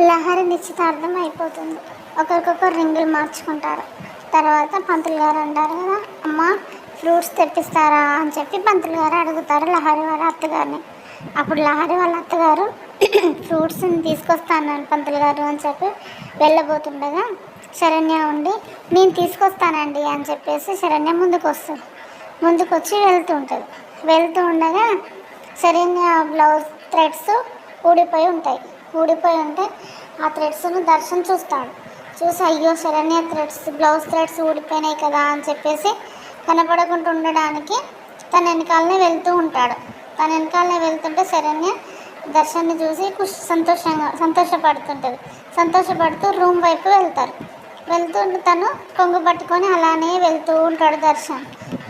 లహరి నిశ్చితార్థం అయిపోతుంది. ఒకరికొకరు రింగులు మార్చుకుంటారు. తర్వాత పంతులు గారు అంటారు కదా, అమ్మ ఫ్రూట్స్ తెప్పిస్తారా అని చెప్పి పంతులు గారు అడుగుతారు లహరి వాళ్ళ అత్తగారిని. అప్పుడు లహరి వాళ్ళ అత్తగారు ఫ్రూట్స్ని తీసుకొస్తాను పంతులు గారు అని చెప్పి వెళ్ళబోతుండగా శరణ్య ఉండి నేను తీసుకొస్తానండి అని చెప్పేసి శరణ్య ముందుకు వచ్చి వెళ్తూ ఉండగా శరణ్య బ్లౌజ్ థ్రెడ్స్ ఊడిపోయి ఉంటే ఆ థ్రెడ్స్ను దర్శన్ చూసి అయ్యో శరణ్య బ్లౌజ్ థ్రెడ్స్ ఊడిపోయినాయి కదా అని చెప్పేసి కనపడకుండా ఉండడానికి తన వెనకాలనే వెళ్తుంటే శరణ్య దర్శన్ని చూసి సంతోషపడుతూ రూమ్ వైపు వెళ్తూ తను కొంగు పట్టుకొని అలానే వెళ్తూ ఉంటాడు దర్శన్.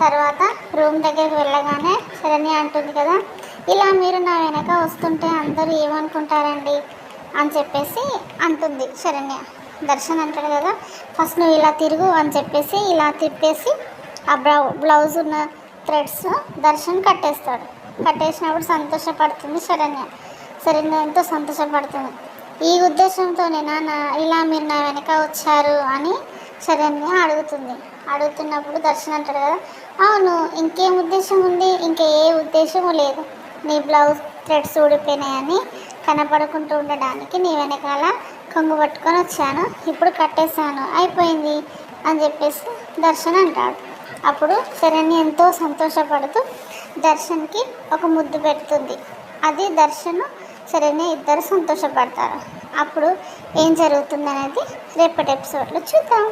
తర్వాత రూమ్ దగ్గరికి వెళ్ళగానే శరణ్య అంటుంది కదా, ఇలా మీరు నా వెనక వస్తుంటే అందరూ ఏమనుకుంటారండి అని చెప్పేసి అంటుంది శరణ్య. దర్శన్ అంటాడు కదా, ఫస్ట్ నువ్వు ఇలా తిరుగు అని చెప్పేసి ఇలా తిప్పేసి ఆ బ్లౌజ్ ఉన్న థ్రెడ్స్ దర్శన్ కట్టేసినప్పుడు సంతోషపడుతుంది శరణ్య ఎంతో సంతోషపడుతుంది. ఈ ఉద్దేశంతోనేనా ఇలా మీరు నా వెనక వచ్చారు అని శరణ్య అడుగుతున్నప్పుడు దర్శన్ అంటాడు కదా, అవును ఇంకేం ఉద్దేశం ఉంది, ఇంకే ఏ ఉద్దేశము లేదు, నీ బ్లౌజ్ థ్రెడ్స్ ఊడిపోయినాయని కనపడకుండా ఉండడానికి నీ వెనకాల కొంగు పట్టుకొని వచ్చాను, ఇప్పుడు కట్టేశాను అయిపోయింది అని చెప్పేసి దర్శన్ అంటాడు. అప్పుడు శరణ్య ఎంతో సంతోషపడుతూ దర్శన్కి ఒక ముద్దు పెడుతుంది. అది దర్శన్ శరణ్య ఇద్దరు సంతోషపడతారు. అప్పుడు ఏం జరుగుతుందనేది రేపటి ఎపిసోడ్లో చూద్దాం.